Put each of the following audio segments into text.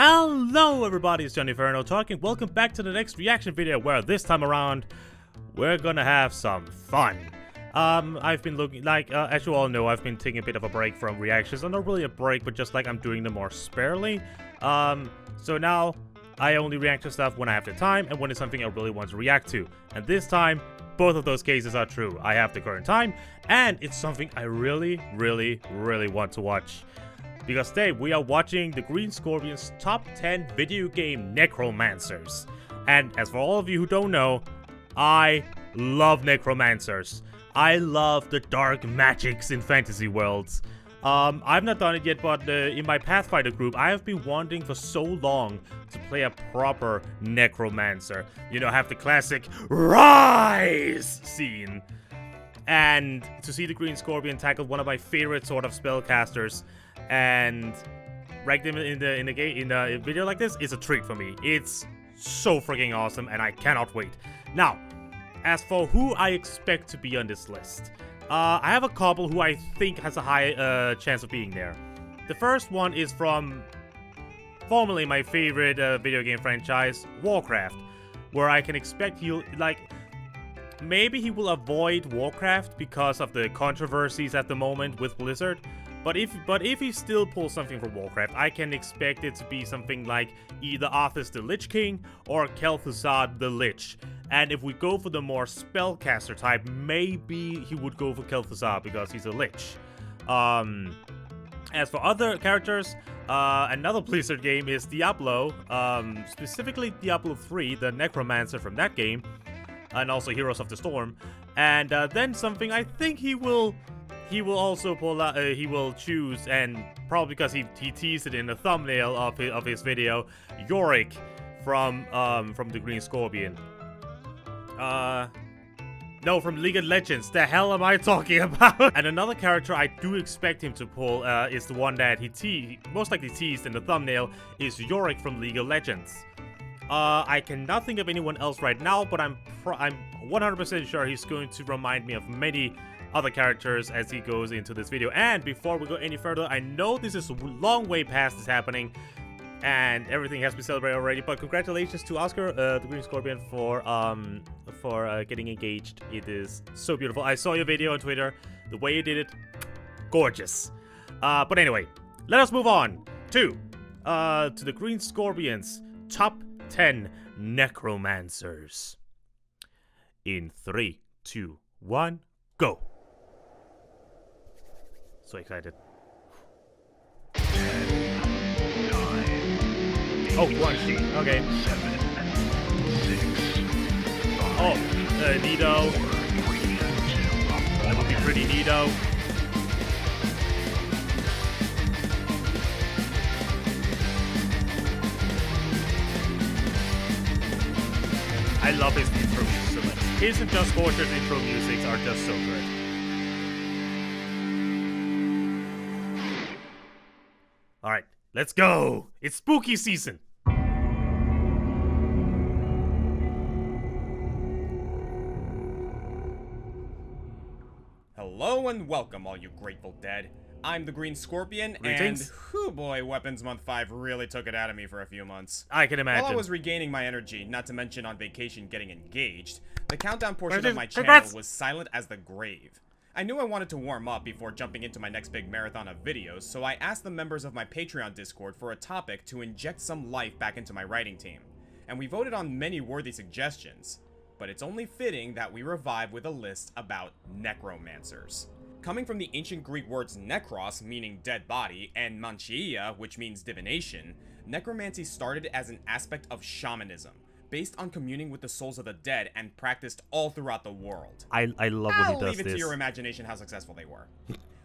Hello everybody, it's JohnnyFerno talking. Welcome back to the next reaction video where this time around we're gonna have some fun. I've been looking, as you all know, I've been taking a bit of a break from reactions. Not really a break, but just like I'm doing them more sparely. So now I only react to stuff when I have the time and when it's something I really want to react to. And this time, both of those cases are true. I have the current time, and it's something I really want to watch. Because today we are watching the Green Scorpion's top 10 video game Necromancers. And as for all of you who don't know, I love Necromancers. I love the dark magics in fantasy worlds. I've not done it yet, but in my Pathfinder group, I have been wanting for so long to play a proper Necromancer. You know, have the classic rise scene. And to see the Green Scorpion tackle one of my favorite sort of spellcasters and rank them in a video like this is a treat for me. It's so freaking awesome, and I cannot wait. Now, as for who I expect to be on this list, I have a couple who I think has a high chance of being there. The first one is from formerly my favorite video game franchise, Warcraft, where I can expect he'll, maybe he will avoid Warcraft because of the controversies at the moment with Blizzard. But if he still pulls something from Warcraft, I can expect it to be something like either Arthas the Lich King or Kel'Thuzad the Lich. And if we go for the more spellcaster type, maybe he would go for Kel'Thuzad because he's a Lich. As for other characters, another Blizzard game is Diablo, specifically Diablo 3, the Necromancer from that game, and also Heroes of the Storm. And then something I think he will also pull out, he will choose, and probably because he teased it in the thumbnail of his video, Yorick from the Green Scorpion. No, from League of Legends. The hell am I talking about? And another character I do expect him to pull is the one that he most likely teased in the thumbnail, is Yorick from League of Legends. I cannot think of anyone else right now, but I'm 100% sure he's going to remind me of many other characters as he goes into this video. And before we go any further, I know this is a long way past this happening and everything has been celebrated already, but congratulations to Oscar, the Green Scorpion, for getting engaged. It is so beautiful. I saw your video on Twitter. The way you did it, gorgeous. But anyway, let us move on to the Green Scorpion's top 10 Necromancers. In 3, 2, 1, go. So excited. 10, 9, oh, one sheet. Okay. 7, 6, 5, oh, Nito. That would be pretty Nito. I love his intro music so much. His and Just Fortune's intro musics are just so good. Alright, let's go! It's spooky season! Hello and welcome, all you Grateful Dead. I'm the Green Scorpion, Greetings. and whew boy, Weapons Month 5 really took it out of me for a few months. I can imagine. While I was regaining my energy, not to mention on vacation getting engaged, the countdown portion of my channel Congrats. was silent as the grave. I knew I wanted to warm up before jumping into my next big marathon of videos, so I asked the members of my Patreon Discord for a topic to inject some life back into my writing team. And we voted on many worthy suggestions, but it's only fitting that we revive with a list about Necromancers. Coming from the ancient Greek words nekros, meaning dead body, and mancheia, which means divination, necromancy started as an aspect of shamanism, based on communing with the souls of the dead and practiced all throughout the world. I love when he does I'll leave it this. to your imagination how successful they were.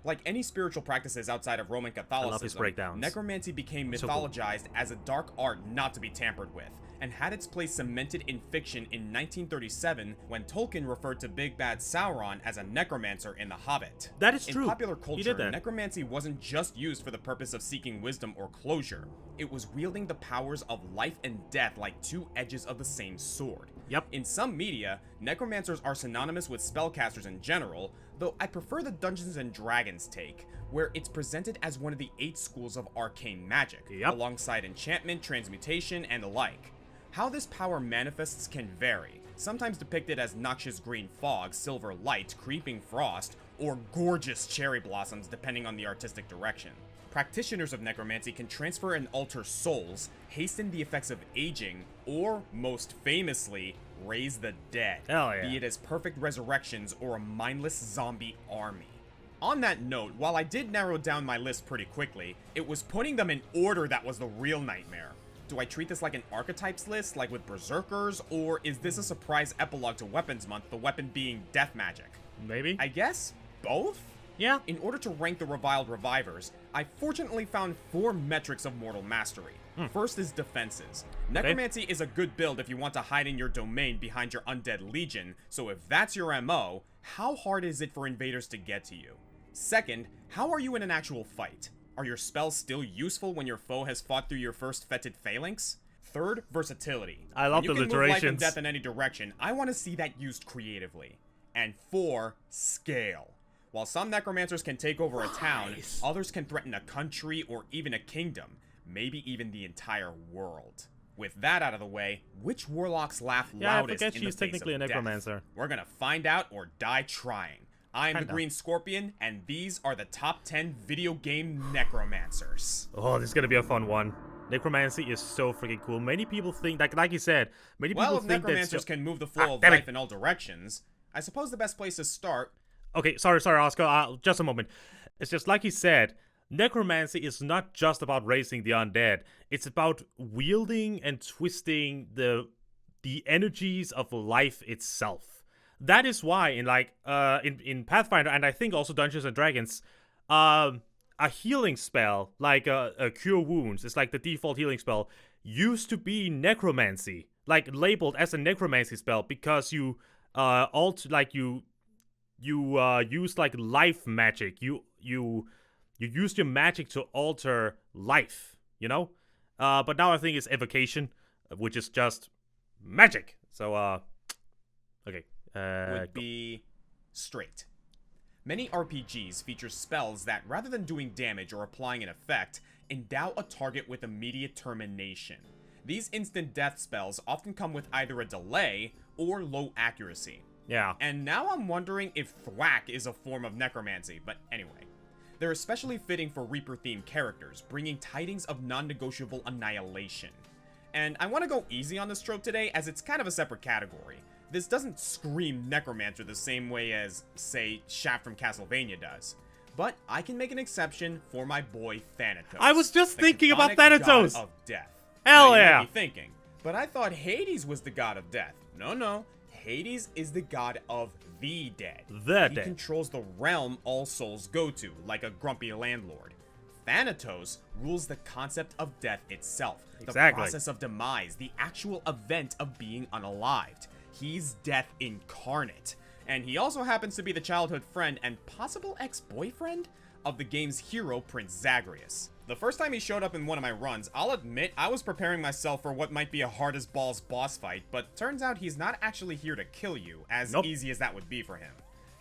Like any spiritual practices outside of Roman Catholicism, necromancy became mythologized as a dark art not to be tampered with, and had its place cemented in fiction in 1937 when Tolkien referred to Big Bad Sauron as a necromancer in The Hobbit. That is true. In popular culture, necromancy wasn't just used for the purpose of seeking wisdom or closure. It was wielding the powers of life and death like two edges of the same sword. Yep. In some media, necromancers are synonymous with spellcasters in general, though I prefer the Dungeons and Dragons take, where it's presented as one of the 8 schools of arcane magic, alongside enchantment, transmutation, and the like. How this power manifests can vary, sometimes depicted as noxious green fog, silver light, creeping frost, or gorgeous cherry blossoms depending on the artistic direction. Practitioners of necromancy can transfer and alter souls, hasten the effects of aging, or, most famously, raise the dead, be it as perfect resurrections or a mindless zombie army. On that note, while I did narrow down my list pretty quickly, it was putting them in order that was the real nightmare. Do I treat this like an archetypes list, like with Berserkers, or is this a surprise epilogue to Weapons Month, the weapon being death magic? Maybe. I guess both? Yeah. In order to rank the reviled revivers, I fortunately found 4 metrics of mortal mastery. First is defenses. Necromancy is a good build if you want to hide in your domain behind your undead legion, so if that's your MO, how hard is it for invaders to get to you? Second, how are you in an actual fight? Are your spells still useful when your foe has fought through your first fetid phalanx? Third, versatility. I love the alliterations. You can move life and alliterations. death in any direction. I want to see that used creatively. And 4, scale. While some necromancers can take over a town, others can threaten a country or even a kingdom, maybe even the entire world. With that out of the way, which warlocks laugh loudest I in forget the she's face technically of a necromancer. death? We're gonna find out or die trying. I'm the Kinda. Green Scorpion, and these are the top 10 video game necromancers. Oh, this is gonna be a fun one. Necromancy is so freaking cool. Many people think, like you said, many people Well, if think necromancers that... can move the flow of damn it. life in all directions, I suppose the best place to start... Okay, sorry, Oscar. Just a moment. It's just like he said, necromancy is not just about raising the undead. It's about wielding and twisting the energies of life itself. That is why in Pathfinder, and I think also Dungeons and Dragons, a healing spell like a cure wounds is like the default healing spell used to be necromancy, like labeled as a necromancy spell because you use like life magic. You use your magic to alter life, you know? But now I think it's evocation, which is just magic. So okay. would be straight. Many RPGs feature spells that, rather than doing damage or applying an effect, endow a target with immediate termination. These instant death spells often come with either a delay or low accuracy. Yeah. And now I'm wondering if thwack is a form of necromancy, but anyway. They're especially fitting for Reaper-themed characters, bringing tidings of non-negotiable annihilation. And I want to go easy on this trope today, as it's kind of a separate category. This doesn't scream Necromancer the same way as, say, Shaft from Castlevania does. But I can make an exception for my boy Thanatos. I was just the thinking about chthonic Thanatos! God of death. Hell Now, you yeah! might be thinking, but I thought Hades was the god of death. No. Hades is the god of the dead. The He dead. controls the realm all souls go to, like a grumpy landlord. Thanatos rules the concept of death itself. The process of demise, the actual event of being unalived. He's death incarnate. And he also happens to be the childhood friend and possible ex-boyfriend of the game's hero, Prince Zagreus. The first time he showed up in one of my runs, I'll admit I was preparing myself for what might be a hard-as-balls boss fight, but turns out he's not actually here to kill you, as easy as that would be for him.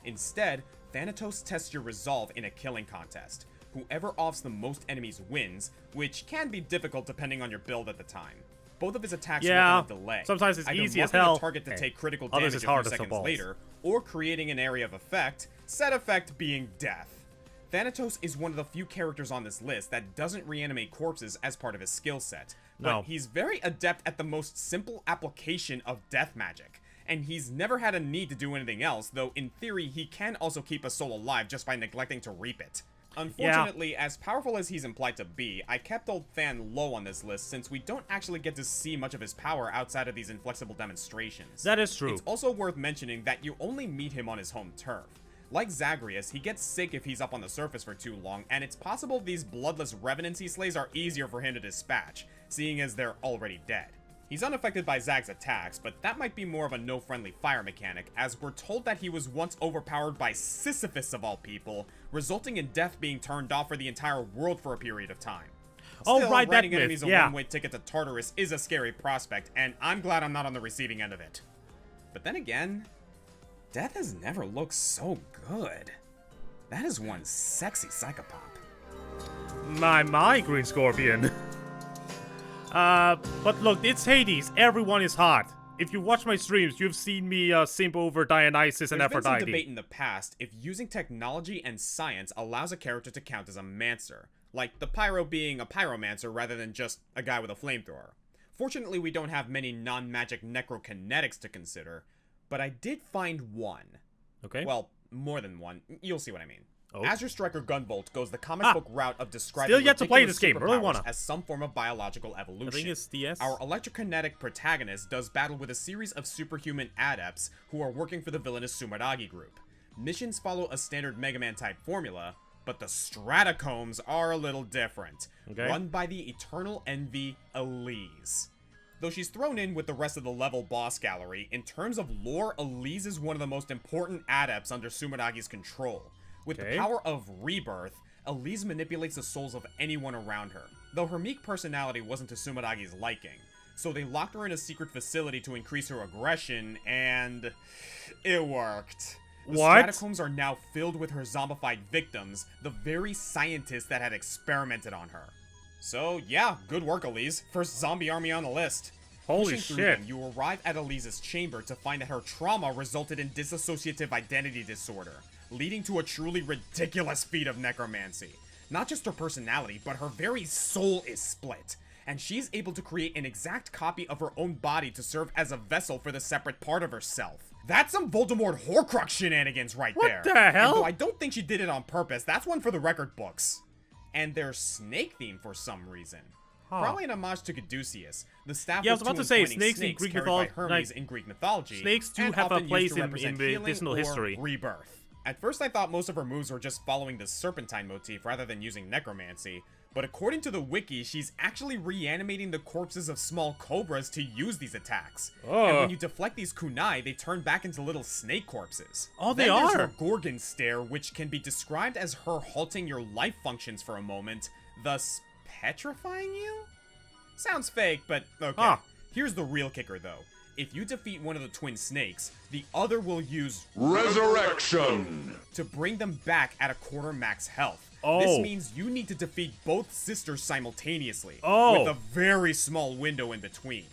Instead, Thanatos tests your resolve in a killing contest. Whoever offs the most enemies wins, which can be difficult depending on your build at the time. Both of his attacks work on a delay. Sometimes it's either easy as marking hell. a target to take critical Others damage it's a hard few as seconds balls. later, or creating an area of effect, said effect being death. Thanatos is one of the few characters on this list that doesn't reanimate corpses as part of his skill set, but he's very adept at the most simple application of death magic, and he's never had a need to do anything else, though in theory he can also keep a soul alive just by neglecting to reap it. Unfortunately, as powerful as he's implied to be, I kept old Than low on this list since we don't actually get to see much of his power outside of these inflexible demonstrations. That is true. It's also worth mentioning that you only meet him on his home turf. Like Zagreus, he gets sick if he's up on the surface for too long, and it's possible these bloodless revenants he slays are easier for him to dispatch, seeing as they're already dead. He's unaffected by Zag's attacks, but that might be more of a no-friendly fire mechanic, as we're told that he was once overpowered by Sisyphus of all people, resulting in death being turned off for the entire world for a period of time. Still, writing enemies a one-way ticket to Tartarus is a scary prospect, and I'm glad I'm not on the receiving end of it. But then again, death has never looked so good. That is one sexy psychopath. My Green Scorpion. But look, it's Hades. Everyone is hot. If you watch my streams, you've seen me simp over Dionysus and Aphrodite. There's been some debate in the past if using technology and science allows a character to count as a mancer, like the pyro being a pyromancer rather than just a guy with a flamethrower. Fortunately, we don't have many non-magic necrokinetics to consider, but I did find one. Okay. Well, more than one. You'll see what I mean. Oh. Azure Striker Gunvolt goes the comic book route of describing still yet to play this game. Really superpowers wanna. as some form of biological evolution. I think it's DS. Our electrokinetic protagonist does battle with a series of superhuman adepts who are working for the villainous Sumeragi group. Missions follow a standard Mega Man type formula, but the Stratacombs are a little different. Okay. Run by the eternal envy Elise. Though she's thrown in with the rest of the level boss gallery, in terms of lore, Elise is one of the most important adepts under Sumeragi's control. With the power of rebirth, Elise manipulates the souls of anyone around her, though her meek personality wasn't to Sumeragi's liking. So they locked her in a secret facility to increase her aggression, and it worked. The Stratacombs are now filled with her zombified victims, the very scientists that had experimented on her. So yeah, good work, Elise. First zombie army on the list. Holy Pushing through shit. them, you arrive at Elise's chamber to find that her trauma resulted in dissociative identity disorder, leading to a truly ridiculous feat of necromancy. Not just her personality, but her very soul is split, and she's able to create an exact copy of her own body to serve as a vessel for the separate part of herself. That's some Voldemort Horcrux shenanigans right there. What the hell? And though I don't think she did it on purpose, that's one for the record books. And they're snake themed for some reason. Probably an homage to Caduceus, the staff I was about to say, snakes in Greek mythology. Hermes in Greek mythology. Snakes do have a place in medicinal history. Rebirth. At first I thought most of her moves were just following the serpentine motif rather than using necromancy, but according to the wiki, she's actually reanimating the corpses of small cobras to use these attacks. And when you deflect these kunai, they turn back into little snake corpses. Oh, they then are! There's her Gorgon stare, which can be described as her halting your life functions for a moment, thus petrifying you? Sounds fake, but okay. Here's the real kicker, though. If you defeat one of the twin snakes, the other will use Resurrection to bring them back at a quarter max health. This means you need to defeat both sisters simultaneously, with a very small window in between.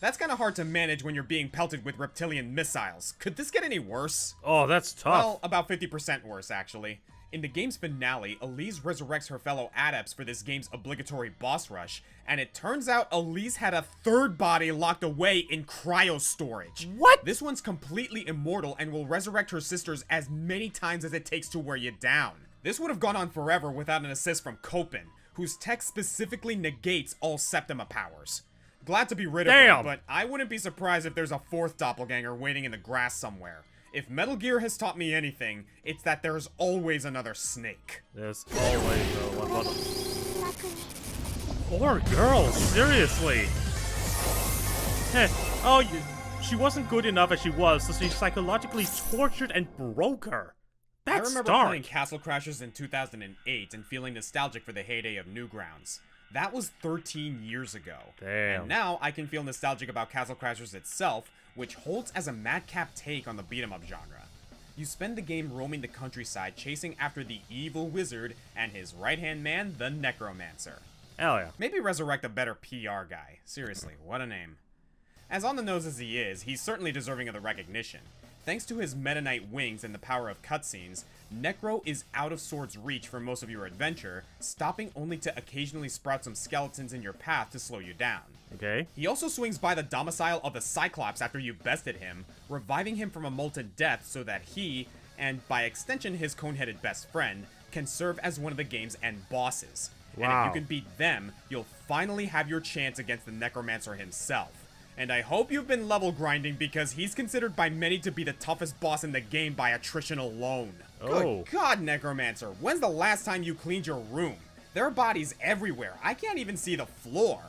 That's kind of hard to manage when you're being pelted with reptilian missiles. Could this get any worse? Oh, that's tough. Well, about 50% worse, actually. In the game's finale, Elise resurrects her fellow adepts for this game's obligatory boss rush, and it turns out Elise had a third body locked away in cryo storage. What? This one's completely immortal and will resurrect her sisters as many times as it takes to wear you down. This would have gone on forever without an assist from Copen, whose tech specifically negates all Septima powers. Glad to be rid of her, but I wouldn't be surprised if there's a fourth doppelganger waiting in the grass somewhere. If Metal Gear has taught me anything, it's that there's always another snake. There's always one. Poor girl, seriously. She wasn't good enough as she was, so she psychologically tortured and broke her. That's I remember dark. playing Castle Crashers in 2008 and feeling nostalgic for the heyday of Newgrounds. That was 13 years ago. Damn. And now I can feel nostalgic about Castle Crashers itself, which holds as a madcap take on the beat-em-up genre. You spend the game roaming the countryside chasing after the evil wizard and his right-hand man, the Necromancer. Hell yeah. Maybe resurrect a better PR guy. Seriously, what a name. As on the nose as he is, he's certainly deserving of the recognition. Thanks to his Meta Knight wings and the power of cutscenes, Necro is out of Sword's reach for most of your adventure, stopping only to occasionally sprout some skeletons in your path to slow you down. Okay. He also swings by the domicile of the Cyclops after you've bested him, reviving him from a molten death so that he, and by extension his cone-headed best friend, can serve as one of the game's end bosses. Wow. And if you can beat them, you'll finally have your chance against the Necromancer himself. And I hope you've been level grinding because he's considered by many to be the toughest boss in the game by attrition alone. Good God, Necromancer, when's the last time you cleaned your room? There are bodies everywhere, I can't even see the floor.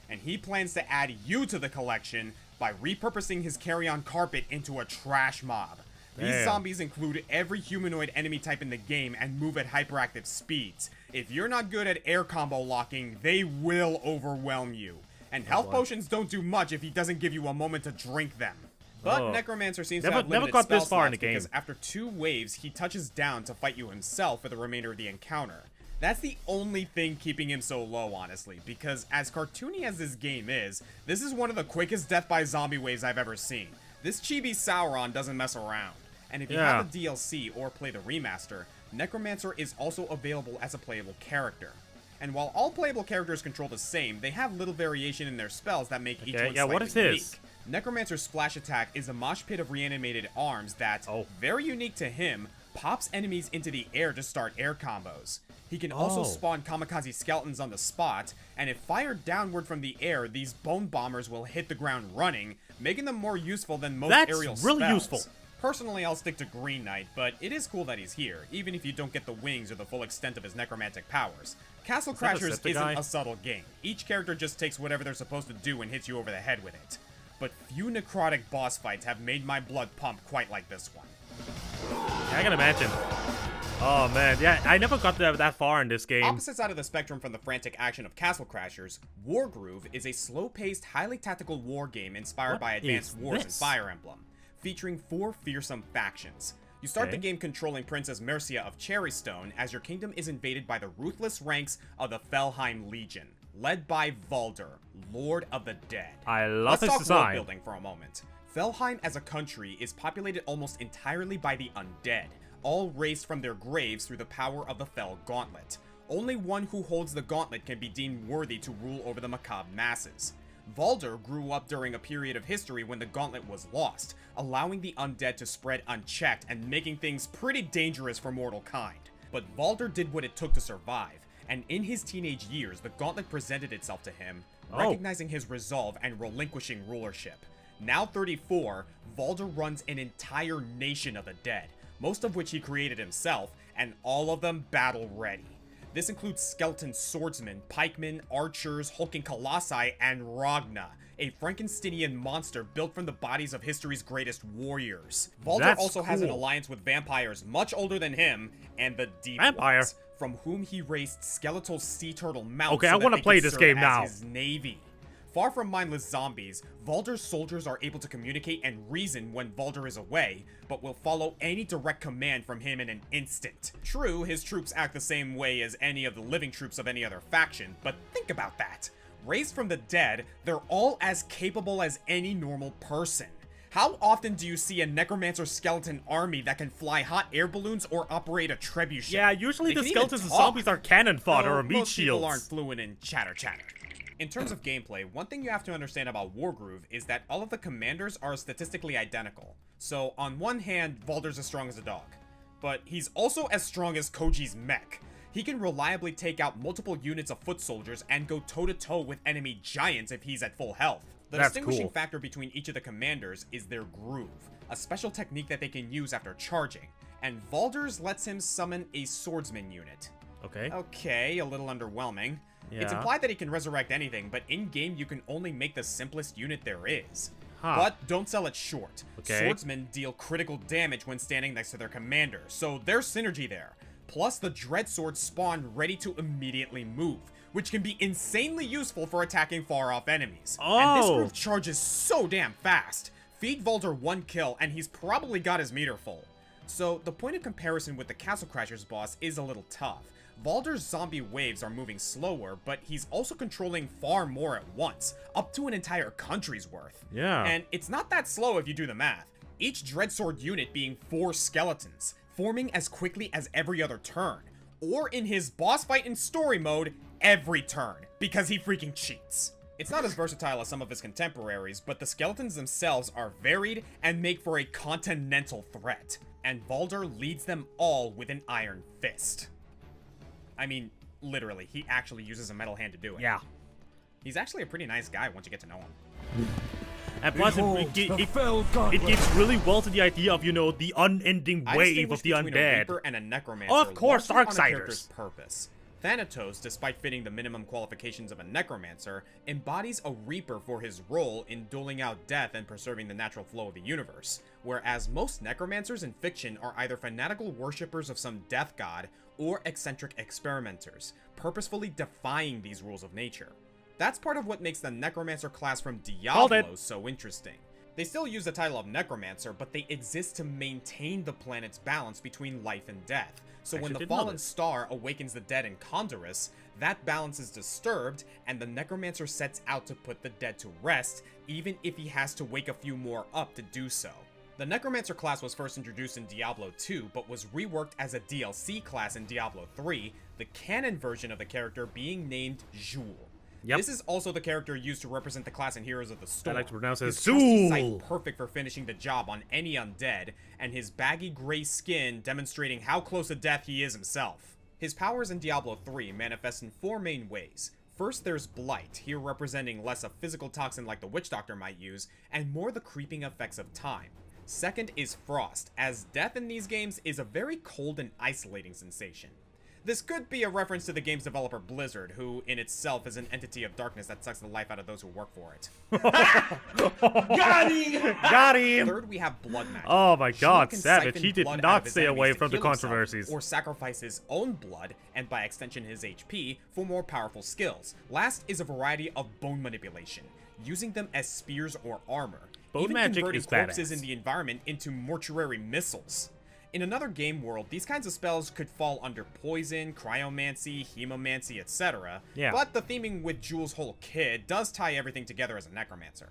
And he plans to add you to the collection by repurposing his carry-on carpet into a trash mob. These zombies include every humanoid enemy type in the game and move at hyperactive speeds. If you're not good at air combo locking, they will overwhelm you. And health potions don't do much if he doesn't give you a moment to drink them. But Necromancer seems to have never limited got spell this far in slots the game. because after 2 waves, he touches down to fight you himself for the remainder of the encounter. That's the only thing keeping him so low, honestly, because as cartoony as this game is, this is one of the quickest death by zombie waves I've ever seen. This chibi Sauron doesn't mess around. And if you have the DLC or play the remaster, Necromancer is also available as a playable character. And while all playable characters control the same, they have little variation in their spells that make each one slightly what is unique. this? Necromancer's splash attack is a mosh pit of reanimated arms that, very unique to him, pops enemies into the air to start air combos. He can also spawn kamikaze skeletons on the spot, and if fired downward from the air, these bone bombers will hit the ground running, making them more useful than most aerial spells. That's really useful. Personally, I'll stick to Green Knight, but it is cool that he's here, even if you don't get the wings or the full extent of his necromantic powers. Castle Crashers isn't a subtle game. Each character just takes whatever they're supposed to do and hits you over the head with it. But few necrotic boss fights have made my blood pump quite like this one. Yeah, I can imagine. Oh man, yeah, I never got that far in this game. Opposite side of the spectrum from the frantic action of Castle Crashers, Wargroove is a slow-paced, highly tactical war game inspired by Advanced Wars and Fire Emblem, featuring 4 fearsome factions. You start the game controlling Princess Mercia of Cherrystone as your kingdom is invaded by the ruthless ranks of the Felheim Legion, led by Valder, Lord of the Dead. I love this design. Let's talk world design. building for a moment. Felheim as a country is populated almost entirely by the undead, all raised from their graves through the power of the Fel Gauntlet. Only one who holds the gauntlet can be deemed worthy to rule over the macabre masses. Valder grew up during a period of history when the gauntlet was lost, allowing the undead to spread unchecked and making things pretty dangerous for mortal kind. But Valder did what it took to survive, and in his teenage years, the gauntlet presented itself to him, recognizing his resolve and relinquishing rulership. Now 34, Valder runs an entire nation of the dead, most of which he created himself, and all of them battle-ready. This includes skeleton swordsmen, pikemen, archers, hulking colossi, and Ragna, a Frankensteinian monster built from the bodies of history's greatest warriors. Valder also has an alliance with vampires much older than him, and the Deep Ones, from whom he raised skeletal sea turtle mounts I want to play this game now. His navy. Far from mindless zombies, Valder's soldiers are able to communicate and reason when Valder is away, but will follow any direct command from him in an instant. True, his troops act the same way as any of the living troops of any other faction, but think about that. Raised from the dead, they're all as capable as any normal person. How often do you see a Necromancer skeleton army that can fly hot air balloons or operate a trebuchet? Yeah, usually the skeletons and zombies are cannon fodder or meat shields. Most people aren't fluent in chatter. In terms of gameplay, one thing you have to understand about Wargroove is that all of the commanders are statistically identical. So on one hand, Valder's as strong as a dog, but he's also as strong as Koji's mech. He can reliably take out multiple units of foot soldiers and go toe-to-toe with enemy giants if he's at full health. The distinguishing factor between each of the commanders is their groove, a special technique that they can use after charging, and Valder's lets him summon a swordsman unit. Okay, a little underwhelming. It's implied that he can resurrect anything, but in-game you can only make the simplest unit there is. But don't sell it short. Swordsmen deal critical damage when standing next to their commander, so there's synergy there. Plus, the Dread Swords spawn ready to immediately move, which can be insanely useful for attacking far-off enemies. And this group charges so damn fast. Feed Valder 1 kill, and he's probably got his meter full. So, the point of comparison with the Castle Crashers boss is a little tough. Valder's zombie waves are moving slower, but he's also controlling far more at once, up to an entire country's worth. And it's not that slow if you do the math. Each Dreadsword unit being 4 skeletons, forming as quickly as every other turn. Or in his boss fight in story mode, every turn, because he freaking cheats. It's not as versatile as some of his contemporaries, but the skeletons themselves are varied and make for a continental threat. And Valder leads them all with an iron fist. I mean, literally, he actually uses a metal hand to do it. He's actually a pretty nice guy once you get to know him. And plus, it gets really well to the idea of, the unending wave of the undead. A Reaper and a Necromancer, of course, Darksiders. Purpose. Thanatos, despite fitting the minimum qualifications of a Necromancer, embodies a Reaper for his role in doling out death and preserving the natural flow of the universe, whereas most Necromancers in fiction are either fanatical worshippers of some death god or eccentric experimenters, purposefully defying these rules of nature. That's part of what makes the Necromancer class from Diablo so interesting. They still use the title of Necromancer, but they exist to maintain the planet's balance between life and death. So when the fallen star awakens the dead in Condorus, that balance is disturbed, and the Necromancer sets out to put the dead to rest, even if he has to wake a few more up to do so. The Necromancer class was first introduced in Diablo 2, but was reworked as a DLC class in Diablo 3, the canon version of the character being named Jul. Yep. This is also the character used to represent the class in Heroes of the Storm. I like to pronounce it His trusty sight Jul. perfect for finishing the job on any undead, and his baggy gray skin demonstrating how close to death he is himself. His powers in Diablo 3 manifest in 4 main ways. First, there's Blight, here representing less a physical toxin like the Witch Doctor might use, and more the creeping effects of time. Second is Frost, as death in these games is a very cold and isolating sensation. This could be a reference to the game's developer Blizzard, who in itself is an entity of darkness that sucks the life out of those who work for it. Got him! Got him! Third, we have blood magic. Oh my god, Shulk can Savage, siphon he did blood out not of his stay enemies away to from the heal himself, controversies. or sacrifice his own blood, and by extension his HP, for more powerful skills. Last is a variety of bone manipulation, using them as spears or armor. Bone even magic converting is corpses badass. in the environment into mortuary missiles. In another game world, these kinds of spells could fall under poison, cryomancy, hemomancy, etc. Yeah. But the theming with Jul's whole kit does tie everything together as a necromancer.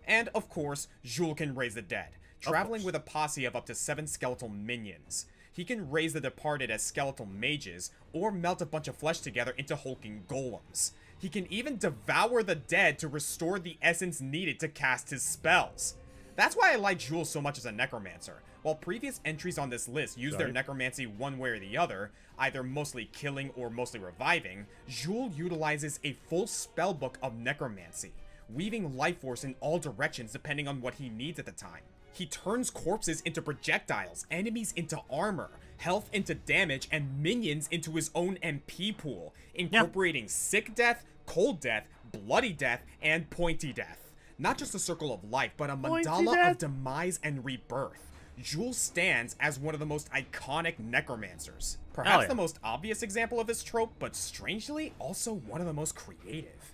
And of course, Jul can raise the dead, traveling with a posse of up to 7 skeletal minions. He can raise the departed as skeletal mages, or melt a bunch of flesh together into hulking golems. He can even devour the dead to restore the essence needed to cast his spells. That's why I like Jul so much as a necromancer. While previous entries on this list use their necromancy one way or the other, either mostly killing or mostly reviving, Jul utilizes a full spellbook of necromancy, weaving life force in all directions depending on what he needs at the time. He turns corpses into projectiles, enemies into armor, health into damage, and minions into his own MP pool, incorporating sick death, cold death, bloody death, and pointy death. Not just a circle of life, but a mandala of demise and rebirth. Jul stands as one of the most iconic necromancers. Perhaps the most obvious example of this trope, but strangely, also one of the most creative.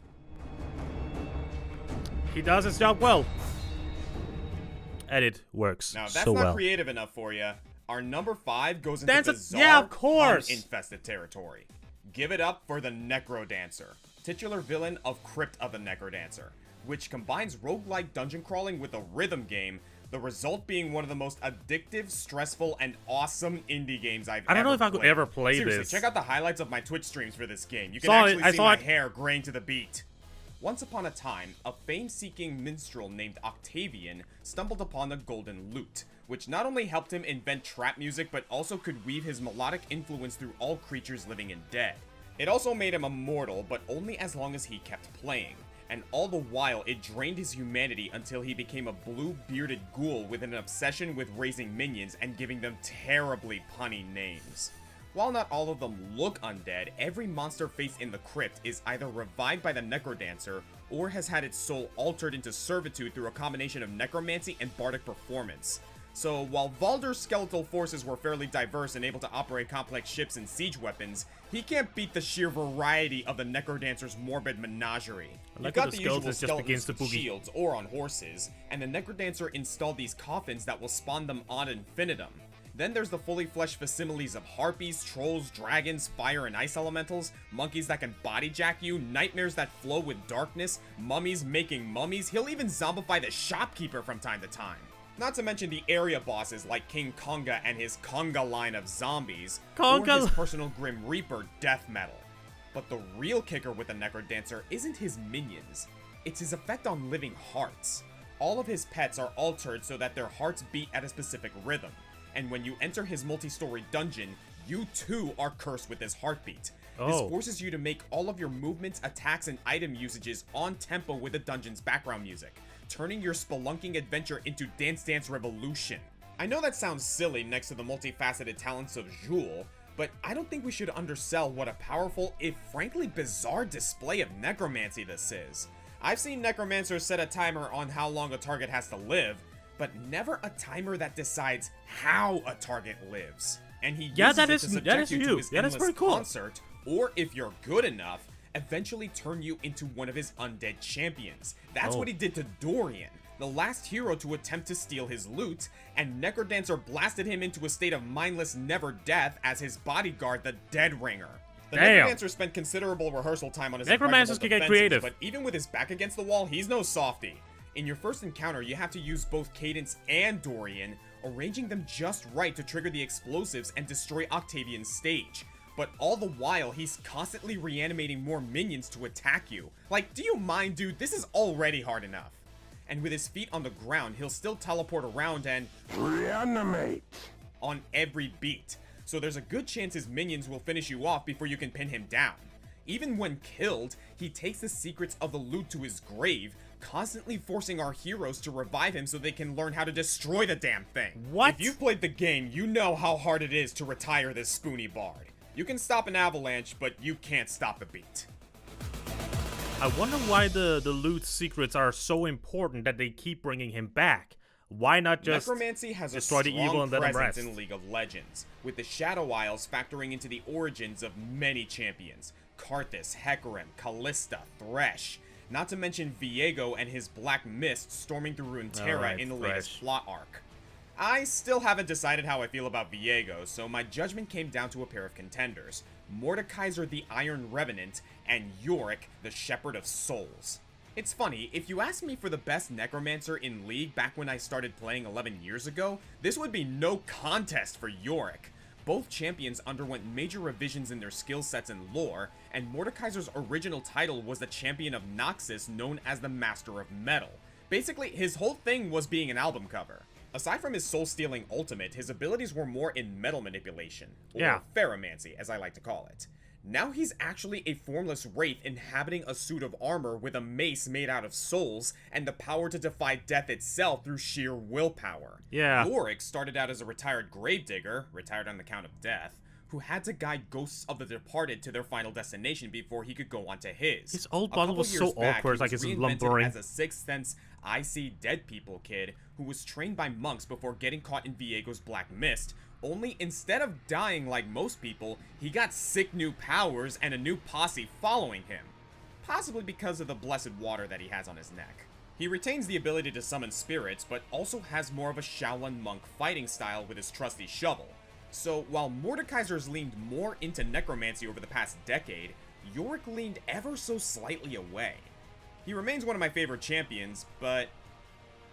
He does his job well. And it works Now, if that's so not well. creative enough for you, our number 5 goes into That's bizarre, of course. infested territory. Give it up for the Necrodancer, titular villain of Crypt of the Necrodancer, which combines roguelike dungeon crawling with a rhythm game, the result being one of the most addictive, stressful, and awesome indie games I've ever played. I don't know if I could ever play Seriously, this. check out the highlights of my Twitch streams for this game. You can I actually see saw my it. hair graying to the beat. Once upon a time, a fame-seeking minstrel named Octavian stumbled upon the Golden Lute, which not only helped him invent trap music, but also could weave his melodic influence through all creatures living and dead. It also made him immortal, but only as long as he kept playing, and all the while it drained his humanity until he became a blue-bearded ghoul with an obsession with raising minions and giving them terribly punny names. While not all of them look undead, every monster faced in the crypt is either revived by the Necrodancer or has had its soul altered into servitude through a combination of necromancy and bardic performance. So while Valder's skeletal forces were fairly diverse and able to operate complex ships and siege weapons, he can't beat the sheer variety of the Necrodancer's morbid menagerie. like You've how got the the usual skeleton just begins skeletons to with boogie. shields or on horses, and the Necrodancer installed these coffins that will spawn them ad infinitum. Then there's the fully fleshed facsimiles of harpies, trolls, dragons, fire and ice elementals, monkeys that can bodyjack you, nightmares that flow with darkness, mummies making mummies. He'll even zombify the shopkeeper from time to time. Not to mention the area bosses like King Konga and his Konga line of zombies, or his personal Grim Reaper death metal. But the real kicker with the Necrodancer isn't his minions, it's his effect on living hearts. All of his pets are altered so that their hearts beat at a specific rhythm, and when you enter his multi-story dungeon, you too are cursed with his heartbeat. This forces you to make all of your movements, attacks, and item usages on tempo with the dungeon's background music, turning your spelunking adventure into Dance Dance Revolution. I know that sounds silly next to the multifaceted talents of Jul, but I don't think we should undersell what a powerful, if frankly bizarre display of necromancy this is. I've seen necromancers set a timer on how long a target has to live, but never a timer that decides how a target lives. And he uses it to subject you to his endless concert, or if you're good enough, eventually turn you into one of his undead champions. That's what he did to Dorian, the last hero to attempt to steal his loot, and Necrodancer blasted him into a state of mindless never-death as his bodyguard, the Dead Ringer. The Necromancer spent considerable rehearsal time on his Necromancers can get creative, but even with his back against the wall, he's no softie. In your first encounter, you have to use both Cadence and Dorian, arranging them just right to trigger the explosives and destroy Octavian's stage. But all the while, he's constantly reanimating more minions to attack you. Like, do you mind, dude? This is already hard enough. And with his feet on the ground, he'll still teleport around and reanimate on every beat. So there's a good chance his minions will finish you off before you can pin him down. Even when killed, he takes the secrets of the loot to his grave, constantly forcing our heroes to revive him so they can learn how to destroy the damn thing. What? If you've played the game, you know how hard it is to retire this spoony bard. You can stop an avalanche, but you can't stop the beat. I wonder why the loot secrets are so important that they keep bringing him back. Why not just Necromancy has destroy a the strong evil and let him presence rest? in League of Legends, with the Shadow Isles factoring into the origins of many champions. Karthus, Hecarim, Callista, Thresh, not to mention Viego and his Black Mist storming through Runeterra Alright, in the Thresh. latest plot arc. I still haven't decided how I feel about Viego, so my judgment came down to a pair of contenders: Mordekaiser the Iron Revenant and Yorick the Shepherd of Souls. It's funny, if you asked me for the best Necromancer in League back when I started playing 11 years ago, this would be no contest for Yorick. Both champions underwent major revisions in their skill sets and lore, and Mordekaiser's original title was the Champion of Noxus, known as the Master of Metal. Basically, his whole thing was being an album cover. Aside from his soul-stealing ultimate, his abilities were more in metal manipulation, or Ferromancy, as I like to call it. Now he's actually a formless wraith inhabiting a suit of armor with a mace made out of souls and the power to defy death itself through sheer willpower. Yeah. Yorick started out as a retired gravedigger, retired on the count of death, who had to guide ghosts of the departed to their final destination before he could go on to his. His old bottle was so awkward, like it's lumbering. As a Sixth Sense, I See Dead People kid who was trained by monks before getting caught in Viego's Black Mist, only instead of dying like most people, he got sick new powers and a new posse following him. Possibly because of the blessed water that he has on his neck. He retains the ability to summon spirits, but also has more of a Shaolin monk fighting style with his trusty shovel. So while Mordekaiser's leaned more into necromancy over the past decade, Yorick leaned ever so slightly away. He remains one of my favorite champions, but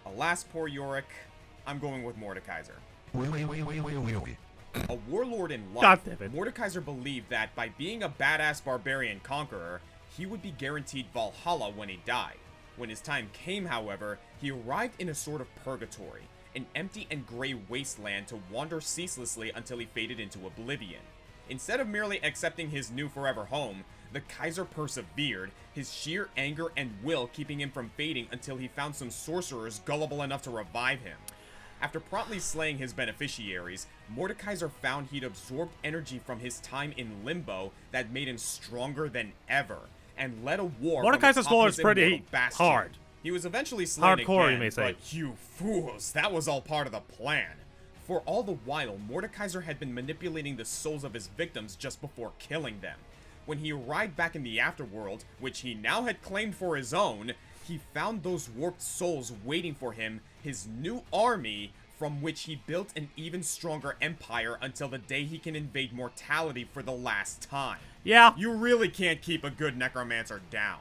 alas poor Yorick, I'm going with Mordekaiser. A warlord in life, Mordekaiser believed that by being a badass barbarian conqueror, he would be guaranteed Valhalla when he died. When his time came, however, he arrived in a sort of purgatory, an empty and grey wasteland to wander ceaselessly until he faded into oblivion. Instead of merely accepting his new forever home, the Kaiser persevered, his sheer anger and will keeping him from fading until he found some sorcerers gullible enough to revive him. After promptly slaying his beneficiaries, Mordekaiser found he'd absorbed energy from his time in Limbo that made him stronger than ever, and led a war. Mordekaiser's lore is pretty hard. He was eventually slain Hardcore, again, you may say. But you fools, that was all part of the plan. For all the while, Mordekaiser had been manipulating the souls of his victims just before killing them. When he arrived back in the Afterworld, which he now had claimed for his own, he found those warped souls waiting for him, his new army, from which he built an even stronger empire until the day he can invade mortality for the last time. Yeah. You really can't keep a good necromancer down.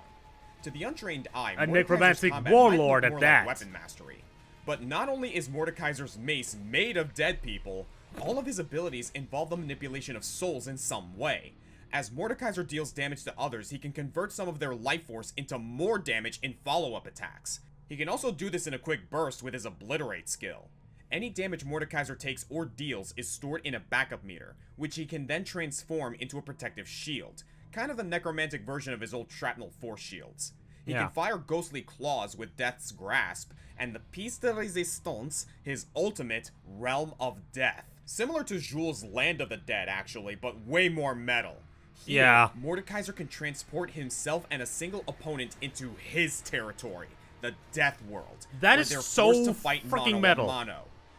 To the untrained eye, a Mordekaiser's necromantic combat warlord might at look more that. like weapon mastery. But not only is Mordekaiser's mace made of dead people, all of his abilities involve the manipulation of souls in some way. As Mordekaiser deals damage to others, he can convert some of their life force into more damage in follow-up attacks. He can also do this in a quick burst with his Obliterate skill. Any damage Mordekaiser takes or deals is stored in a backup meter, which he can then transform into a protective shield, kind of the necromantic version of his old shrapnel force shields. He can fire ghostly claws with Death's Grasp, and the Piece de Resistance, his ultimate, Realm of Death. Similar to Jules' Land of the Dead, actually, but way more metal. Here, Mordekaiser can transport himself and a single opponent into his territory, the Death World. That is so freaking metal.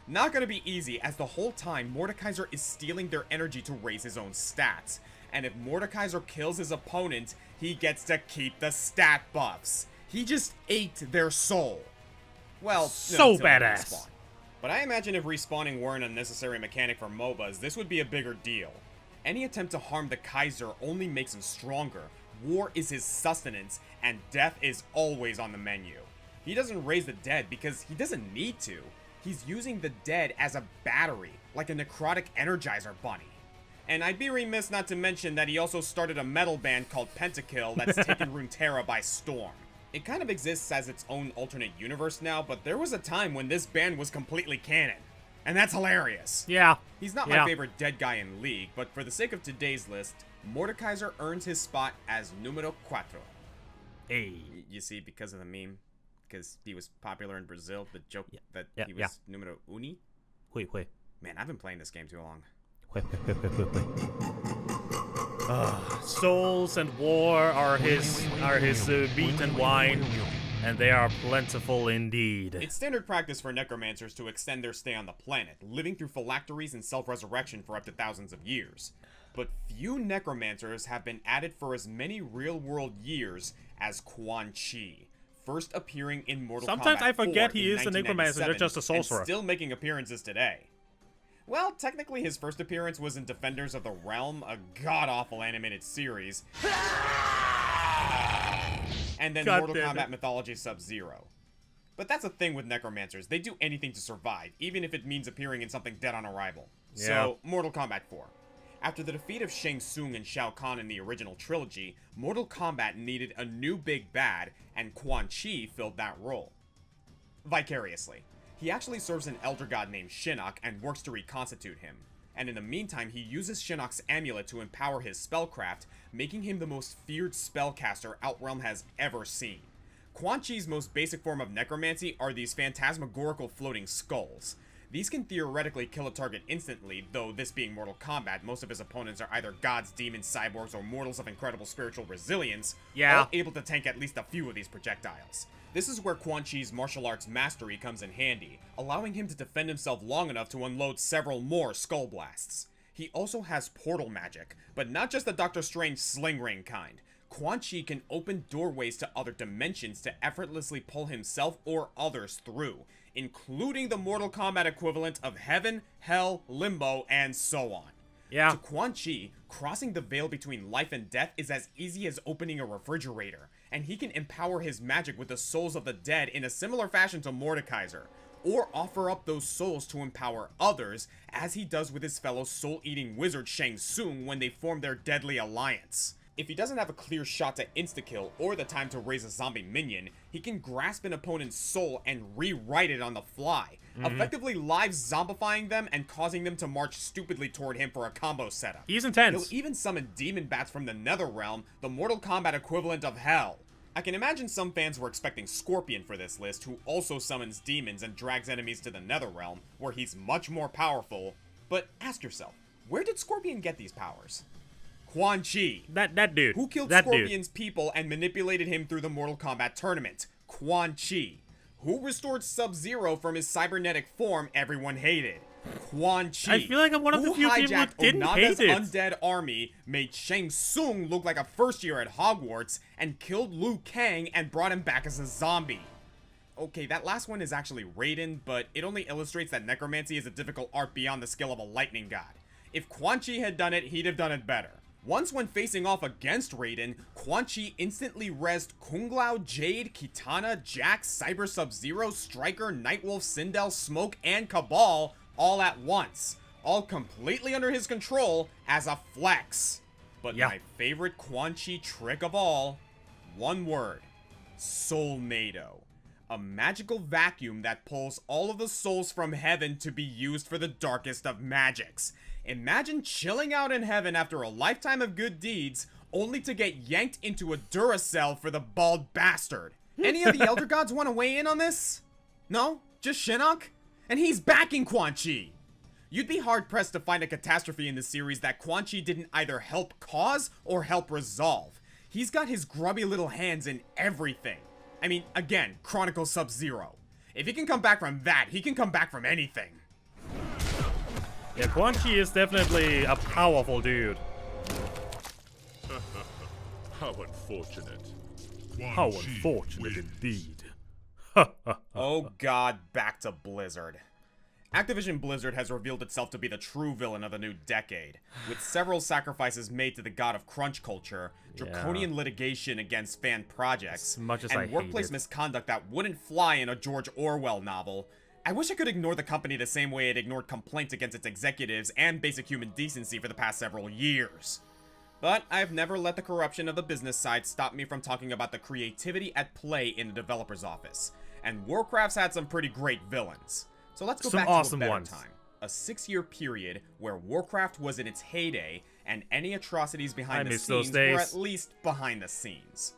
Not gonna be easy, as the whole time Mordekaiser is stealing their energy to raise his own stats. And if Mordekaiser kills his opponent, he gets to keep the stat buffs. He just ate their soul. Well, so until they badass. respawn. But I imagine if respawning weren't a necessary mechanic for MOBAs, this would be a bigger deal. Any attempt to harm the Kaiser only makes him stronger. War is his sustenance, and death is always on the menu. He doesn't raise the dead because he doesn't need to. He's using the dead as a battery, like a necrotic energizer bunny. And I'd be remiss not to mention that he also started a metal band called Pentakill that's taken Runeterra by storm. It kind of exists as its own alternate universe now, but there was a time when this band was completely canon. And that's hilarious. Yeah. He's not my favorite dead guy in League, but for the sake of today's list, Mordekaiser earns his spot as numero 4. Hey. You see, because of the meme, because he was popular in Brazil, the joke that he was numero uni. Wait. Man, I've been playing this game too long. Wait. Souls and war are his meat and wine, and they are plentiful indeed. It's standard practice for necromancers to extend their stay on the planet, living through phylacteries and self-resurrection for up to thousands of years. But few necromancers have been added for as many real-world years as Quan, first appearing in Mortal Kombat 4 Sometimes I forget he in is a necromancer, they're just a and sorcerer. still making appearances today. Well, technically his first appearance was in Defenders of the Realm, a god-awful animated series. And then Mortal Kombat Mythology Sub-Zero. But that's the thing with necromancers, they do anything to survive, even if it means appearing in something dead on arrival. Yeah. So, Mortal Kombat 4. After the defeat of Shang Tsung and Shao Kahn in the original trilogy, Mortal Kombat needed a new big bad, and Quan Chi filled that role. Vicariously. He actually serves an elder god named Shinnok and works to reconstitute him. And in the meantime, he uses Shinnok's amulet to empower his spellcraft, making him the most feared spellcaster Outrealm has ever seen. Quan Chi's most basic form of necromancy are these phantasmagorical floating skulls. These can theoretically kill a target instantly, though this being Mortal Kombat, most of his opponents are either gods, demons, cyborgs, or mortals of incredible spiritual resilience, all able to tank at least a few of these projectiles. This is where Quan Chi's martial arts mastery comes in handy, allowing him to defend himself long enough to unload several more skull blasts. He also has portal magic, but not just the Doctor Strange sling ring kind. Quan Chi can open doorways to other dimensions to effortlessly pull himself or others through, including the Mortal Kombat equivalent of Heaven, Hell, Limbo, and so on. Yeah. To Quan Chi, crossing the veil between life and death is as easy as opening a refrigerator, and he can empower his magic with the souls of the dead in a similar fashion to Mordekaiser, or offer up those souls to empower others, as he does with his fellow soul-eating wizard Shang Tsung when they form their deadly alliance. If he doesn't have a clear shot to insta-kill or the time to raise a zombie minion, he can grasp an opponent's soul and rewrite it on the fly, effectively live zombifying them and causing them to march stupidly toward him for a combo setup. He's intense. He'll even summon demon bats from the Netherrealm, the Mortal Kombat equivalent of hell. I can imagine some fans were expecting Scorpion for this list, who also summons demons and drags enemies to the Netherrealm, where he's much more powerful. But ask yourself, where did Scorpion get these powers? Quan Chi. That dude. Who killed Scorpion's people and manipulated him through the Mortal Kombat tournament? Quan Chi. Who restored Sub-Zero from his cybernetic form everyone hated? Quan Chi. I feel like I'm one of the few people who didn't hate it. Undead army, made Shang Tsung look like a first year at Hogwarts, and killed Liu Kang and brought him back as a zombie. Okay, that last one is actually Raiden, but it only illustrates that necromancy is a difficult art beyond the skill of a lightning god. If Quan Chi had done it, he'd have done it better. Once when facing off against Raiden, Quan Chi instantly rezzed Kung Lao, Jade, Kitana, Jax, Cyber Sub-Zero, Striker, Nightwolf, Sindel, Smoke, and Cabal all at once. All completely under his control as a flex. But my favorite Quan Chi trick of all, one word, Soulnado. A magical vacuum that pulls all of the souls from heaven to be used for the darkest of magics. Imagine chilling out in heaven after a lifetime of good deeds, only to get yanked into a Duracell for the bald bastard. Any of the Elder Gods want to weigh in on this? No? Just Shinnok? And he's backing Quan Chi! You'd be hard-pressed to find a catastrophe in the series that Quan Chi didn't either help cause or help resolve. He's got his grubby little hands in everything. I mean, again, Chronicle Sub-Zero. If he can come back from that, he can come back from anything. Yeah, Quan Chi is definitely a powerful dude. How unfortunate. How unfortunate indeed. Oh god, back to Blizzard. Activision Blizzard has revealed itself to be the true villain of the new decade, with several sacrifices made to the god of crunch culture, draconian litigation against fan projects, As much as and workplace hate it. misconduct that wouldn't fly in a George Orwell novel. I wish I could ignore the company the same way it ignored complaints against its executives and basic human decency for the past several years. But I've never let the corruption of the business side stop me from talking about the creativity at play in the developer's office. And Warcraft's had some pretty great villains. So let's go back to a better time. A 6-year period where Warcraft was in its heyday, and any atrocities behind the scenes were at least behind the scenes.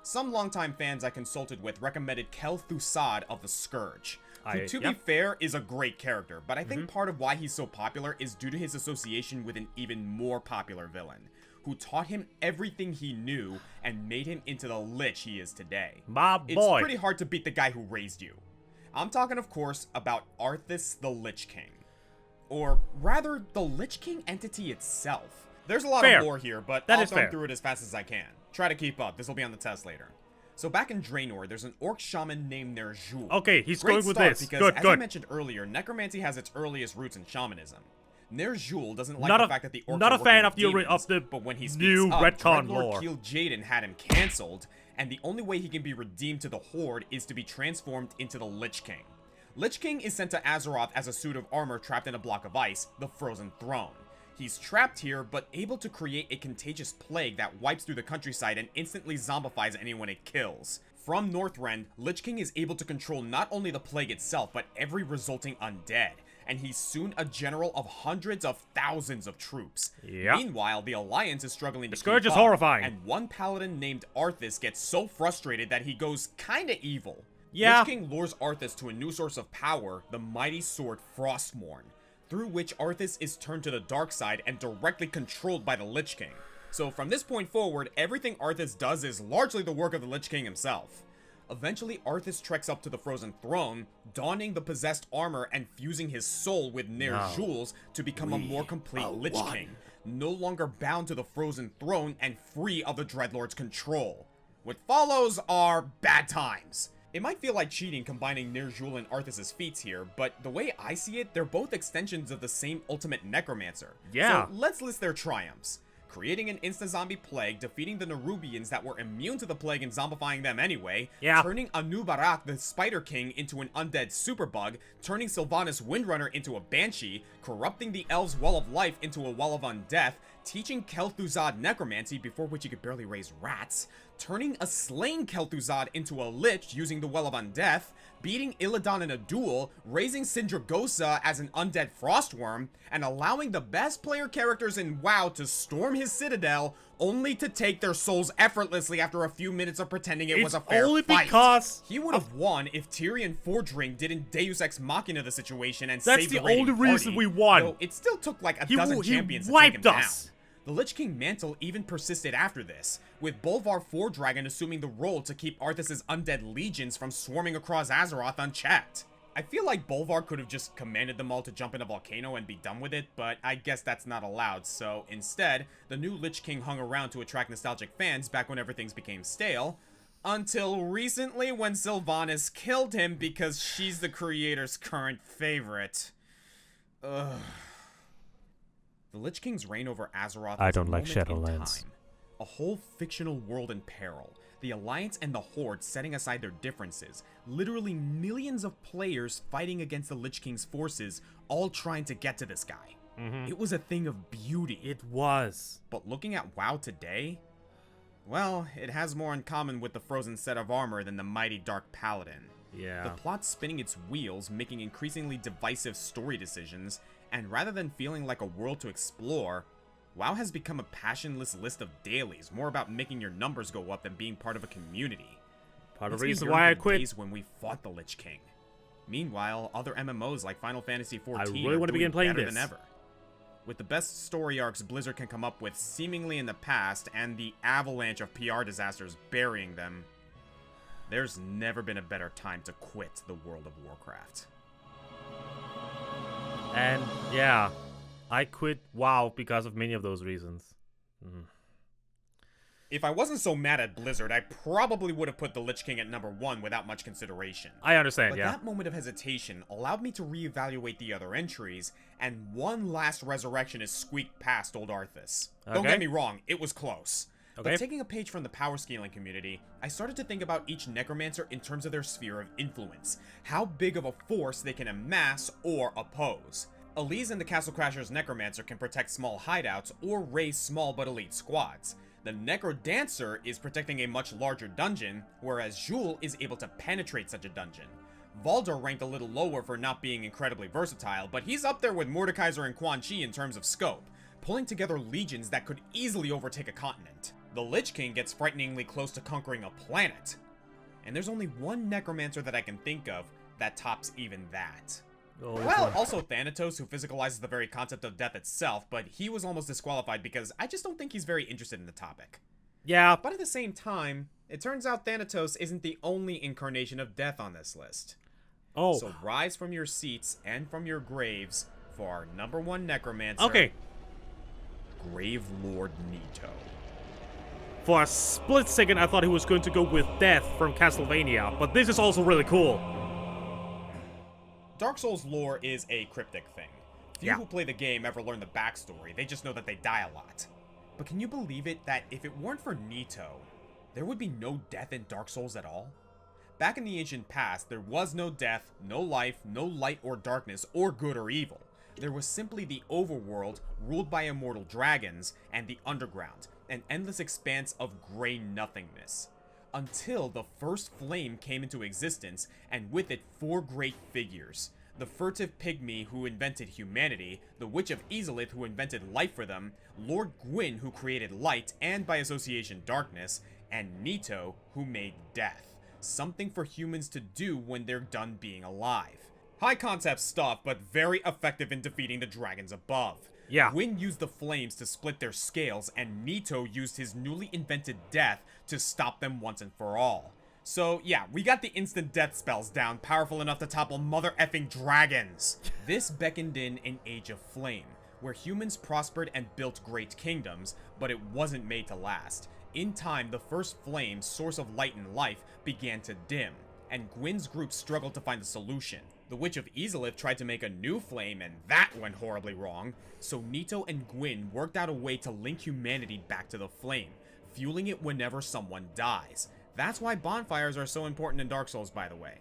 Some longtime fans I consulted with recommended Kel'Thuzad of the Scourge, who, to be fair, is a great character, but I think part of why he's so popular is due to his association with an even more popular villain, who taught him everything he knew and made him into the Lich he is today. It's pretty hard to beat the guy who raised you. I'm talking, of course, about Arthas the Lich King. Or rather, the Lich King entity itself. There's a lot of lore here, but I'll thumb through it as fast as I can. Try to keep up. This will be on the test later. So back in Draenor, there's an orc shaman named Ner'zhul. Okay, he's going with this. Because, as I mentioned earlier, necromancy has its earliest roots in shamanism. Ner'zhul doesn't like the fact that the orcs not are a fan of demons, the but when he speaks new up, retcon Dreadlord lore. Kil'jaeden had him cancelled, and the only way he can be redeemed to the Horde is to be transformed into the Lich King. Lich King is sent to Azeroth as a suit of armor trapped in a block of ice, the Frozen Throne. He's trapped here, but able to create a contagious plague that wipes through the countryside and instantly zombifies anyone it kills. From Northrend, Lich King is able to control not only the plague itself, but every resulting undead, and he's soon a general of hundreds of thousands of troops. Meanwhile, the Alliance is struggling to Scourge keep is up, horrifying. and one paladin named Arthas gets so frustrated that he goes kinda evil. Yeah. Lich King lures Arthas to a new source of power, the mighty sword Frostmourne, through which Arthas is turned to the dark side and directly controlled by the Lich King. So from this point forward, everything Arthas does is largely the work of the Lich King himself. Eventually, Arthas treks up to the Frozen Throne, donning the possessed armor and fusing his soul with Ner'zhul's to become a more complete Lich King, no longer bound to the Frozen Throne and free of the Dreadlord's control. What follows are bad times. It might feel like cheating combining Ner'zhul and Arthas' feats here, but the way I see it, they're both extensions of the same ultimate Necromancer. So let's list their triumphs. Creating an insta-zombie plague, defeating the Nerubians that were immune to the plague and zombifying them anyway, turning Anubarak the Spider King into an undead superbug, turning Sylvanas Windrunner into a banshee, corrupting the Elves' Well of Life into a Well of Undeath, teaching Kel'Thuzad necromancy, before which he could barely raise rats, turning a slain Kel'Thuzad into a Lich using the Well of Undeath, beating Illidan in a duel, raising Sindragosa as an undead frostworm, and allowing the best player characters in WoW to storm his citadel, only to take their souls effortlessly after a few minutes of pretending it was a fair fight. Because he would have won if Tyrion Fordring didn't Deus Ex Machina the situation and save the only reason we won. Though it still took like a dozen champions to take him down. The Lich King mantle even persisted after this, with Bolvar Fordragon assuming the role to keep Arthas' undead legions from swarming across Azeroth unchecked. I feel like Bolvar could have just commanded them all to jump in a volcano and be done with it, but I guess that's not allowed, so instead, the new Lich King hung around to attract nostalgic fans back whenever things became stale, until recently when Sylvanas killed him because she's the creator's current favorite. Ugh. The Lich King's reign over Azeroth I was don't a like moment in Shadowlands. time. A whole fictional world in peril. The Alliance and the Horde setting aside their differences. Literally millions of players fighting against the Lich King's forces, all trying to get to this guy. It was a thing of beauty. It was. But looking at WoW today, well, it has more in common with the frozen set of armor than the mighty Dark Paladin. Yeah. The plot's spinning its wheels, making increasingly divisive story decisions, and rather than feeling like a world to explore, WoW has become a passionless list of dailies, more about making your numbers go up than being part of a community. Part of the reason why I quit. Days when we fought the Lich King. Meanwhile, other MMOs like Final Fantasy XIV I really want to begin playing better this. than ever. With the best story arcs Blizzard can come up with seemingly in the past, and the avalanche of PR disasters burying them, there's never been a better time to quit the world of Warcraft. And yeah, I quit WoW because of many of those reasons. If I wasn't so mad at Blizzard, I probably would have put the Lich King at number 1 without much consideration. I understand, But yeah. that moment of hesitation allowed me to reevaluate the other entries, and one last resurrection is squeaked past old Arthas. Don't Okay. get me wrong, it was close. Okay. But taking a page from the power scaling community, I started to think about each Necromancer in terms of their sphere of influence, how big of a force they can amass or oppose. Elise and the Castle Crasher's Necromancer can protect small hideouts or raise small but elite squads. The Necrodancer is protecting a much larger dungeon, whereas Jules is able to penetrate such a dungeon. Valder ranked a little lower for not being incredibly versatile, but he's up there with Mordekaiser and Quan in terms of scope, pulling together legions that could easily overtake a continent. The Lich King gets frighteningly close to conquering a planet. And there's only one Necromancer that I can think of that tops even that. Oh, Well, also Thanatos, who physicalizes the very concept of death itself, but he was almost disqualified because I just don't think he's very interested in the topic. yeah. But at the same time, it turns out Thanatos isn't the only incarnation of death on this list. Oh, So rise from your seats and from your graves for our number 1 Necromancer, okay. Gravelord Nito. For a split second, I thought he was going to go with Death from Castlevania, but this is also really cool. Dark Souls lore is a cryptic thing. Few Yeah. who play the game ever learn the backstory, they just know that they die a lot. But can you believe it that if it weren't for Nito, there would be no death in Dark Souls at all? Back in the ancient past, there was no death, no life, no light or darkness, or good or evil. There was simply the overworld, ruled by immortal dragons, and the underground, an endless expanse of grey nothingness. Until the first flame came into existence, and with it 4 great figures. The furtive pygmy who invented humanity, the Witch of Izalith who invented life for them, Lord Gwyn who created light and by association darkness, and Nito who made death. Something for humans to do when they're done being alive. High concept stuff, but very effective in defeating the dragons above. Yeah. Gwyn used the flames to split their scales, and Nito used his newly invented death to stop them once and for all. So yeah, we got the instant death spells down, powerful enough to topple mother effing dragons. This beckoned in an age of flame, where humans prospered and built great kingdoms, but it wasn't made to last. In time, the first flame, source of light and life, began to dim, and Gwyn's group struggled to find a solution. The Witch of Izalith tried to make a new flame, and that went horribly wrong, so Nito and Gwyn worked out a way to link humanity back to the flame, fueling it whenever someone dies. That's why bonfires are so important in Dark Souls, by the way.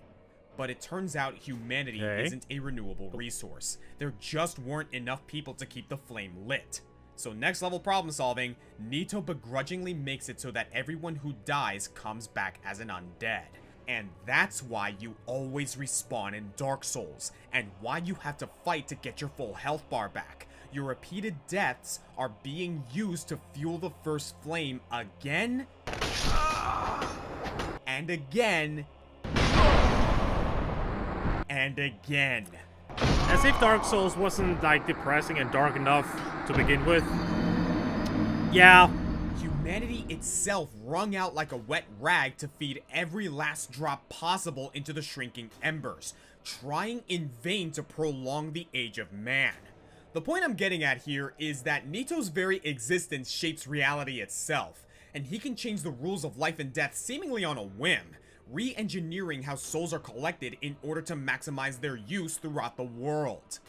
But it turns out humanity isn't a renewable resource. There just weren't enough people to keep the flame lit. So next level problem solving, Nito begrudgingly makes it so that everyone who dies comes back as an undead. And that's why you always respawn in Dark Souls, and why you have to fight to get your full health bar back. Your repeated deaths are being used to fuel the first flame again, and again, and again. As if Dark Souls wasn't, like, depressing and dark enough to begin with. Yeah. Humanity itself wrung out like a wet rag to feed every last drop possible into the shrinking embers, trying in vain to prolong the age of man. The point I'm getting at here is that Nito's very existence shapes reality itself, and he can change the rules of life and death seemingly on a whim, re-engineering how souls are collected in order to maximize their use throughout the world.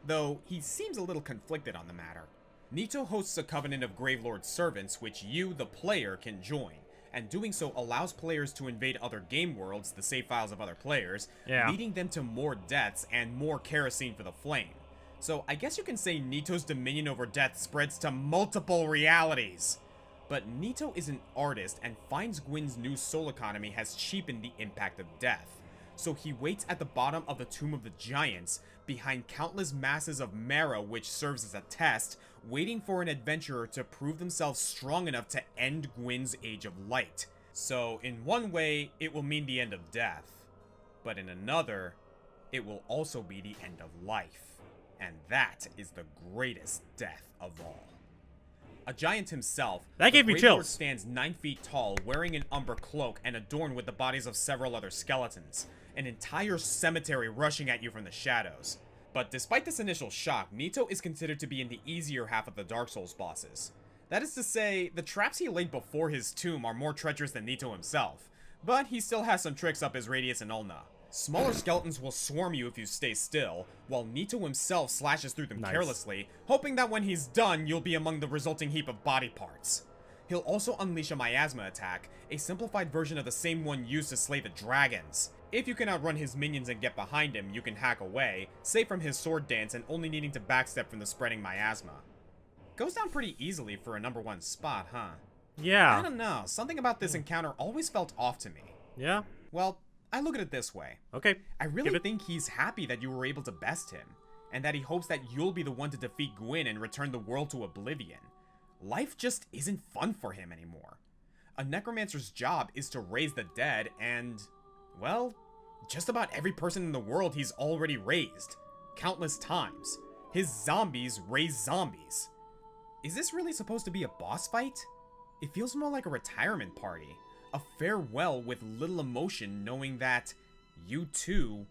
Though he seems a little conflicted on the matter. Nito hosts a covenant of Gravelord servants which you, the player, can join, and doing so allows players to invade other game worlds, the save files of other players, leading them to more deaths and more kerosene for the flame. So I guess you can say Nito's dominion over death spreads to multiple realities. But Nito is an artist and finds Gwyn's new soul economy has cheapened the impact of death. So he waits at the bottom of the Tomb of the Giants, behind countless masses of marrow which serves as a test, waiting for an adventurer to prove themselves strong enough to end Gwyn's Age of Light. So in one way, it will mean the end of death. But in another, it will also be the end of life. And that is the greatest death of all. A giant himself, that gave me chills. Stands 9 feet tall, wearing an umber cloak and adorned with the bodies of several other skeletons. An entire cemetery rushing at you from the shadows. But despite this initial shock, Nito is considered to be in the easier half of the Dark Souls bosses. That is to say, the traps he laid before his tomb are more treacherous than Nito himself, but he still has some tricks up his radius and ulna. Smaller skeletons will swarm you if you stay still, while Nito himself slashes through them carelessly, hoping that when he's done, you'll be among the resulting heap of body parts. He'll also unleash a miasma attack, a simplified version of the same one used to slay the dragons. If you can outrun his minions and get behind him, you can hack away, safe from his sword dance and only needing to backstep from the spreading miasma. Goes down pretty easily for a number 1 spot, huh? Yeah. I don't know, something about this encounter always felt off to me. Yeah? Well, I look at it this way. Okay. I really think he's happy that you were able to best him, and that he hopes that you'll be the one to defeat Gwyn and return the world to oblivion. Life just isn't fun for him anymore. A necromancer's job is to raise the dead, and, well, just about every person in the world he's already raised. Countless times. His zombies raise zombies. Is this really supposed to be a boss fight? It feels more like a retirement party. A farewell with little emotion, knowing that you too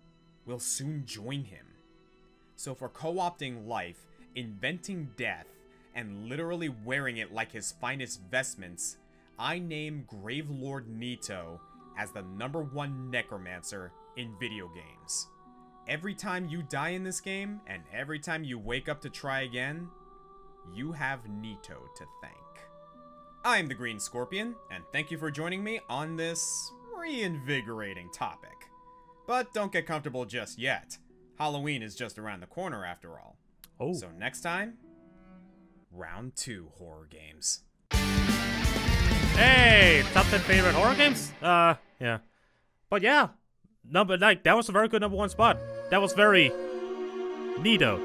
will soon join him. So for co-opting life, inventing death, and literally wearing it like his finest vestments, I name Gravelord Nito as the number 1 necromancer in video games. Every time you die in this game, and every time you wake up to try again, you have Nito to thank. I'm the Green Scorpion, and thank you for joining me on this reinvigorating topic. But don't get comfortable just yet. Halloween is just around the corner after all. Oh. So next time, round 2 horror games. Hey, top 10 favorite horror games? Yeah. But yeah, that was a very good number 1 spot. That was very neato.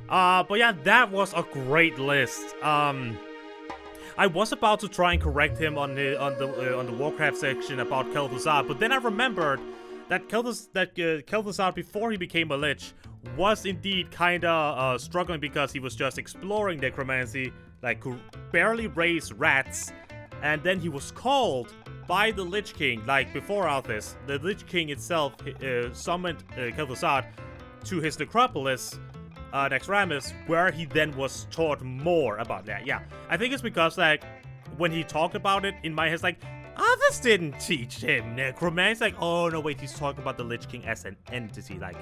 But yeah, that was a great list. I was about to try and correct him on the Warcraft section about Kel'Thuzad, but then I remembered that Kel'Thuzad, before he became a Lich, was indeed kinda struggling because he was just exploring necromancy, like could barely raise rats, and then he was called by the Lich King, like before all this. The Lich King itself summoned Kel'Thuzad to his necropolis, Necromancer, where he then was taught more about that. Yeah, I think it's because, like, when he talked about it, in my head, it's like, others didn't teach him necromancy. It's like, oh no, wait, he's talking about the Lich King as an entity, like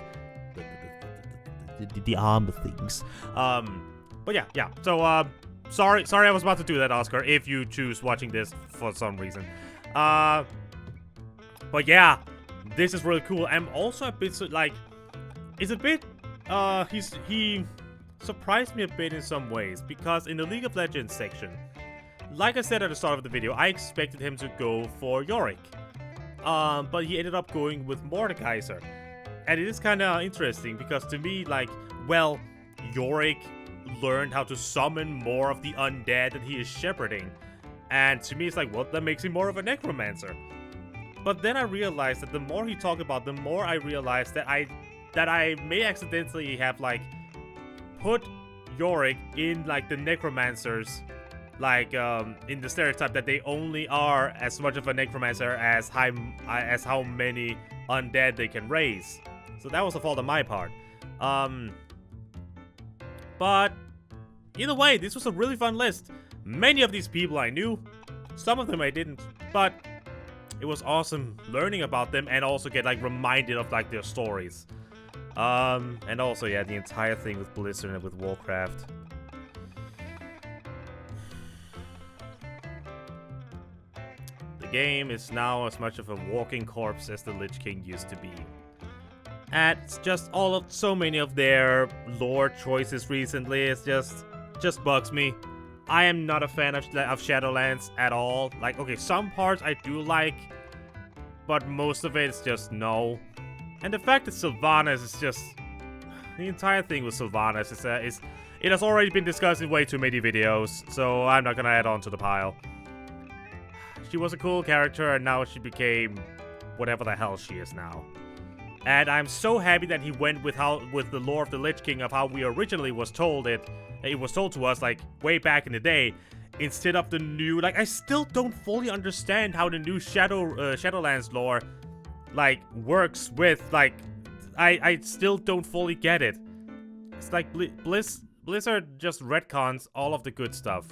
the armor things. But yeah. So, sorry, I was about to do that, Oscar. If you choose watching this for some reason, but yeah, this is really cool. I'm also a bit like, it's a bit. He surprised me a bit in some ways, because in the League of Legends section, like I said at the start of the video, I expected him to go for Yorick. But he ended up going with Mordekaiser. And it is kind of interesting, because to me, like, well, Yorick learned how to summon more of the undead that he is shepherding. And to me, it's like, well, that makes him more of a necromancer. But then I realized that the more he talked about, the more I realized that I may accidentally have, like, put Yorick in, like, the necromancers, like, in the stereotype that they only are as much of a necromancer as how many undead they can raise. So that was a fault on my part. But either way, this was a really fun list. Many of these people I knew, some of them I didn't, but it was awesome learning about them and also get, like, reminded of, like, their stories. And also, yeah, the entire thing with Blizzard and with Warcraft. The game is now as much of a walking corpse as the Lich King used to be. And it's just so many of their lore choices recently, it's just bugs me. I am not a fan of Shadowlands at all. Like, okay, some parts I do like, but most of it is just no. And the fact that Sylvanas is just... The entire thing with Sylvanas is it has already been discussed in way too many videos, so I'm not gonna add on to the pile. She was a cool character, and now she became whatever the hell she is now. And I'm so happy that he went with the lore of the Lich King, of how we originally was told it. It was told to us, like, way back in the day, instead of the new... Like, I still don't fully understand how the new Shadowlands lore, like, works with, like... I still don't fully get it. It's like Blizzard just retcons all of the good stuff.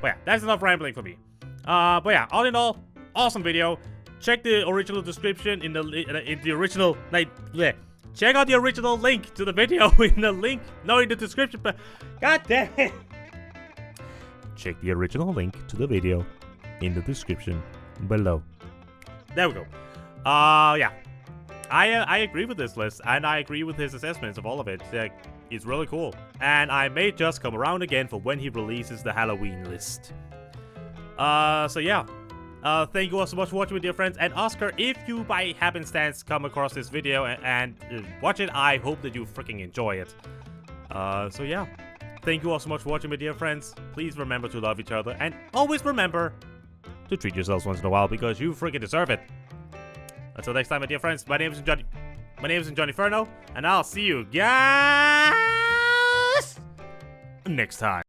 But yeah, that's enough rambling for me. But yeah, all in all, awesome video. Check the original description in the original, like, bleh. Check out the original link to the video in the description. But god damn it. Check the original link to the video in the description below. There we go. Yeah. I agree with this list, and I agree with his assessments of all of it. It's really cool. And I may just come around again for when he releases the Halloween list. So yeah. Thank you all so much for watching, my dear friends. And Oscar, if you by happenstance come across this video and watch it, I hope that you freaking enjoy it. So yeah. Thank you all so much for watching, my dear friends. Please remember to love each other, and always remember to treat yourselves once in a while, because you freaking deserve it. Until next time, my dear friends, my name is JohnnyFerno, and I'll see you guys next time.